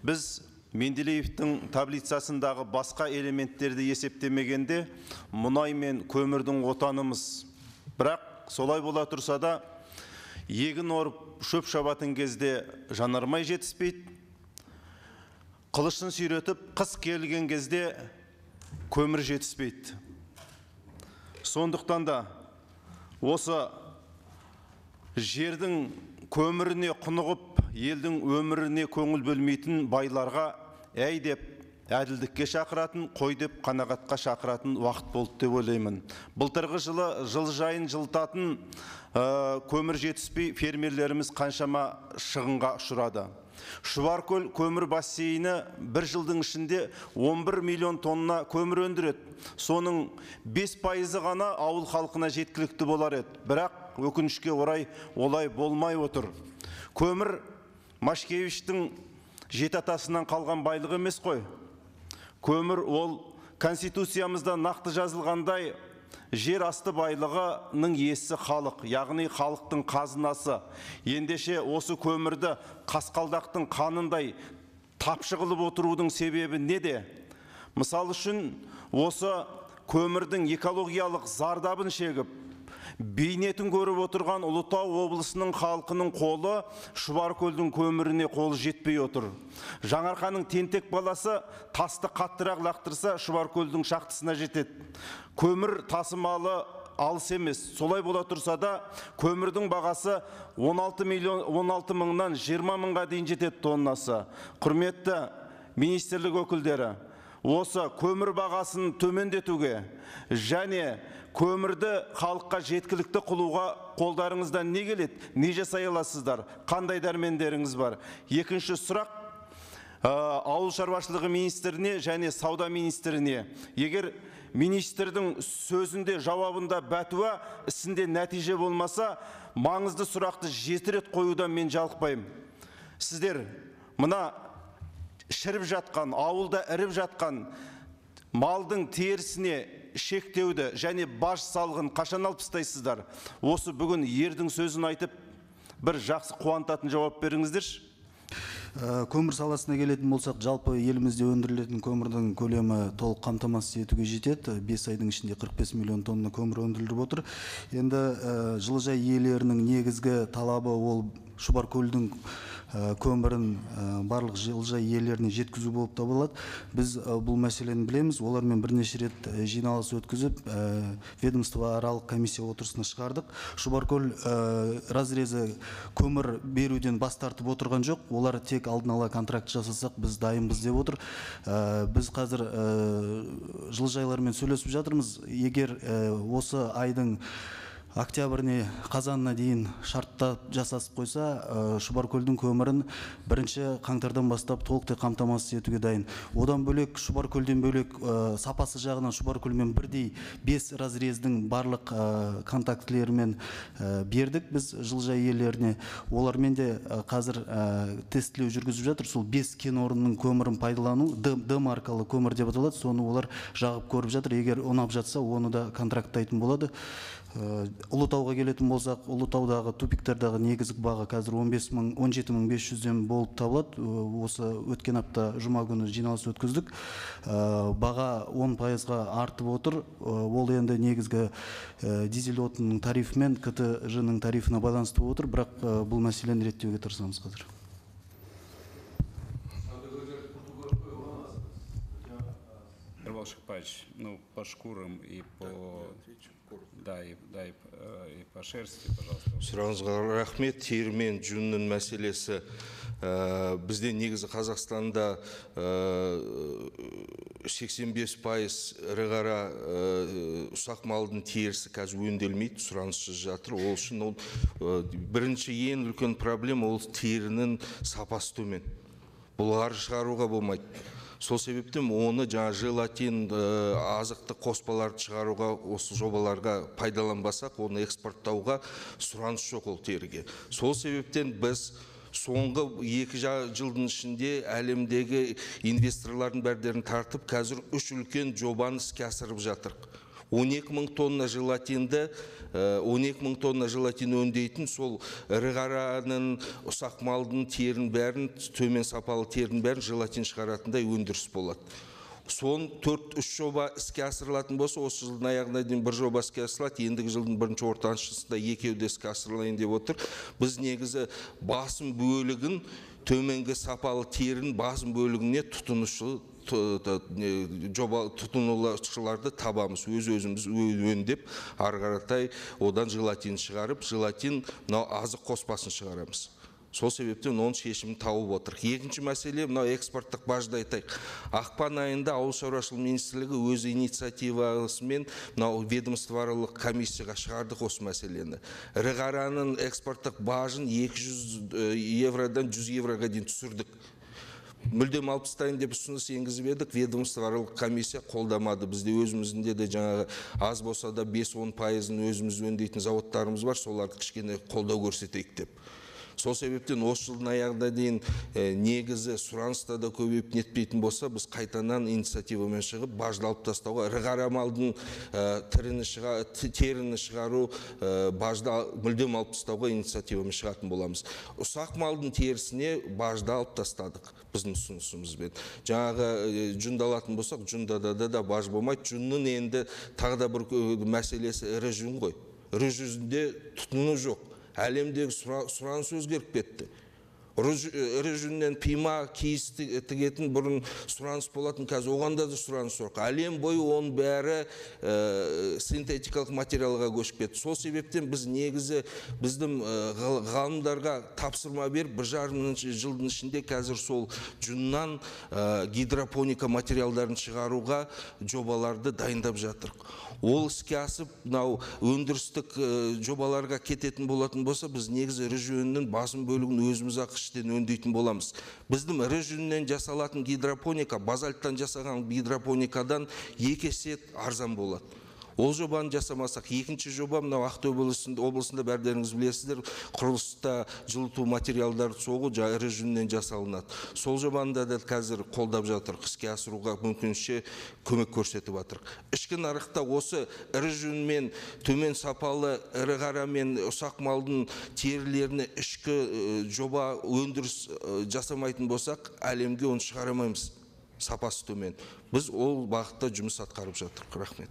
Біз Менделеевтің таблицасындағы басқа элементтерді есептемегенде мұнай мен көмірдің отанымыз. Бірақ солай бола тұрса да, егін орып шөп шабатын кезде жанармай жетіспейді. Қылышын сүйретіп, қыс келген кезде көмір жетіспейді. Сондықтан да осы жердің көміріне құнығып, елдің өміріне көңіл бөлмейтін байларға әй деп әділдікке шақыратын, қой деп қанағатқа шақыратын уақыт болды деп ойлаймын. Былтырғы жылы жылжайын жылтатын көмір жетіспей фермерлеріміз қаншама шығынға ұшырады. Шұбаркөл көмір бассейні бір жылдың ішінде 11 миллион тонна көмір өндіреді. Соның 5% ғана ауыл халқына жеткілікті болар еді. Бірақ өкінішке орай олай болмай отыр. Көмір Машкевичтің жеті атасынан қалған байлығы емес қой. Көмір ол Конституциямызда нақты жазылғандай жер асты байлығының иесі халық, яғни халықтың қазынасы. Ендеше осы көмірді қасқалдақтың қанындай тапшы қылып отырудың себебі неде? Мысал үшін, осы көмірдің экологиялық зардабын шегіп, бейнетін көріп отырған Ұлытау облысының халқының қолы Шұбаркөлдің көміріне қолы жетпей отыр. Жаңарқаның тентек баласы тасты қаттырақ лақтырса, Шұбаркөлдің шақтысына жетеді. Көмір тасымалы алыс емес. Солай бола тұрса да, көмірдің бағасы 16 мыңнан 20 мыңға дейін жетеді тоннасы. Құрметті министрлік өкілдері, осы көмір бағасын төмендетуге және көмірді халыққа жеткілікті қылуға қолдарыңыздан не келеді? Не жасай аласыздар? Қандай дәрмендеріңіз бар? Екінші сұрақ, ауыл шаруашылығы министріне және сауда министріне. Егер министрдің сөзінде, жауабында бәтуа, ісінде нәтиже болмаса, маңызды сұрақты 7 рет қоюдан мен жалықпаймын. Сіздер мына шіріп жатқан, ауылда іріп жатқан малдың терісіне шектеуді және баж салығын қашан алып тастайсыздар? Осы бүгін ердің сөзін айтып, бір жақсы қуантатын жауап беріңіздерші. Көмір саласына келетін болсақ, жалпы елімізде өндірілетін көмірдің көлемі толық қамтамасыз етуге жетеді. 5 айдың ішінде 45 миллион тонна көмір өндіріліп отыр. Енді жылыжай иелерінің негізгі талабы ол Шұбаркөлдің көмірін барлық жылыжай иелеріне жеткізу болып табылады. Біз бұл мәселені білеміз. Олармен бірнеше рет жиналыс өткізіп, ведомство аралық комиссия отырысына шығардық. Шұбаркөл разрезі көмір беруден бас тартып отырған жоқ. Олар тек алдын ала контракт жасасақ, біз дайынбыз деп отыр. Біз қазір жылыжайлармен сөйлесіп жатырмыз. Егер осы айдың октябріне, қазанына дейін шартта жасасып қойса, Шұбаркөлдің көмірін 1 қаңтардан бастап толықтай қамтамасыз етуге дайын. Одан бөлек, Шұбаркөлден бөлек сапасы жағынан Шұбаркөлмен бірдей 5 разрездің барлық контактілерімен бердік біз жылыжай иелеріне. Олармен де қазір тестілеу жүргізіп жатыр. Сол 5 кен орнының көмірін пайдалану, Д маркалы көмір деп аталады, соны олар жағып көріп жатыр. Егер ұнап жатса, оны да контракттайтын болады. Ұлытауға келетін болсақ, Ұлытаудағы тупиктардағы негізгі баға қазір 17.500-ден болып табылады. Осы өткен апта жұма күні жиналыс өткіздік. Баға 10%-ға артып отыр. Ол енді негізгі дизель отынның тарифімен КТЖ-ның тарифына байланысты отыр, бірақ бұл мәселені реттеуге тырысамыз қазір. Ну, по шкурам и по... Да, и по шерсти, пожалуйста. Сұрағыңызға рахмет. Термен жүннің мәселесі бізде негізі Қазақстанда 85% ірі қара ұсақ малдың терісі қазір өңделмейді, сұранысыз жатыр. Ол үшін бірінші ең үлкен проблема ол терінің сапасы төмен. Бұлар шығаруға болмайды. Сол себептен оны жаңа желатин азықты қоспаларды шығаруға, осы жобаларға пайдаланбасақ, оны экспорттауға сұраныс жоқ ол теріге. Сол себептен біз соңғы 2 жылдың ішінде әлемдегі инвесторлардың бәрдерін тартып, қазір 3 үлкен жобаны іске асырып жатырық. 12 мың тонна желатинді, 12 мың тонна желатин өңдейтін сол ірі қараның, ұсақ малдың терін бәрін, төмен сапалы терін бәрін желатин шығаратындай өндіріс болады. Son 4-3 жоба іске асырылатын болса, осы жылдың аяғына дейін бір жоба іске асырылады, ендігі жылдың бірінші ортаншысында екеуі де іске асырылайын деп отыр. Біз негізі басым бөлігін, төменгі сапалы терін басым бөлігіне тұтынушыларды табамыз, өзіміз өңдеп, ары қаратай одан желатин шығарып, желатин азық қоспасын шығарамыз. Сол себептен оның шешімін тауып отыр. Екінші мәселе, мынау экспорттық бажды айтайық. Ақпан айында Ауыл шаруашылығы министрлігі өз инициативасымен мынау ведомствоаралық комиссияға шығардық осы мәселені. Ірі қараның экспорттық бажын 200 евродан 100 евроға дейін түсірдік. Мүлдем алып тастайын деп ұсыныс енгізіп едік, ведомствоаралық комиссия қолдамады. Бізде өзімізде де жаңағы аз болса да 5-10% өзіміз өңдейтін зауыттарымыз бар, соларды кішкене қолдау көрсетейік деп. Сол себептен осы жылдың аяғына дейін негізі сұраныста да көбейіп нетпейтін болса, біз қайтадан инициативамен шығып, бажды алып тастауға, ірі қара малдың теріні шығару, бажды мүлдем алып тастауға инициативамен шығатын боламыз. Ұсақ малдың терісіне бажды алып тастадық біздің ұсынысымызбен. Жаңағы жүндалатын болсақ, жүндада да баж болмайды. Жүннің енді тағы да бір мәселесі ірі жүн ғой. Ірі жүнде тұтыну жоқ. Әлемдегі сұраныс өзгеріп кетті. Ірі жүннен пима, киіз тігетін бұрын сұраныс болатын, қазір оғанда да сұраныс жоқ. Әлем бойы оның бәрі синтетикалық материалға көшіп кетті. Сол себептен біз негізі біздің ғалымдарға тапсырма беріп, 1,5 жылдың ішінде қазір сол жүннан гидропоника материалдарын шығаруға жобаларды дайындап жатыр. Ол іске асып, өндірістік жобаларға кететін болатын болса, біз негізі ірі жүннің басым бөлігін өзіміз ақ іштен өңдейтін боламыз. Біздің ірі жүннен жасалатын гидропоника, базальттан жасаған гидропоникадан 2 есе арзан болады. Ол жобаны жасамасақ, екінші жоба, мынау Ақтөбе облысында бәрдеріңіз білесіздер, құрылыста жылыту материалдарды соғу ірі жүннен жасалынады. Сол жобаны да қазір қолдап жатыр, іске асыруға мүмкінше көмек көрсетіп жатыр. Ішкі нарықта осы ірі жүнмен, төмен сапалы ірі қара мен ұсақ малдың терілеріне ішкі жоба өндіріс жасамайтын болсақ, әлемге оны шығарамаймыз, сапасы төмен. Біз ол бағытта жұмыс атқарып жатырмыз. Рахмет.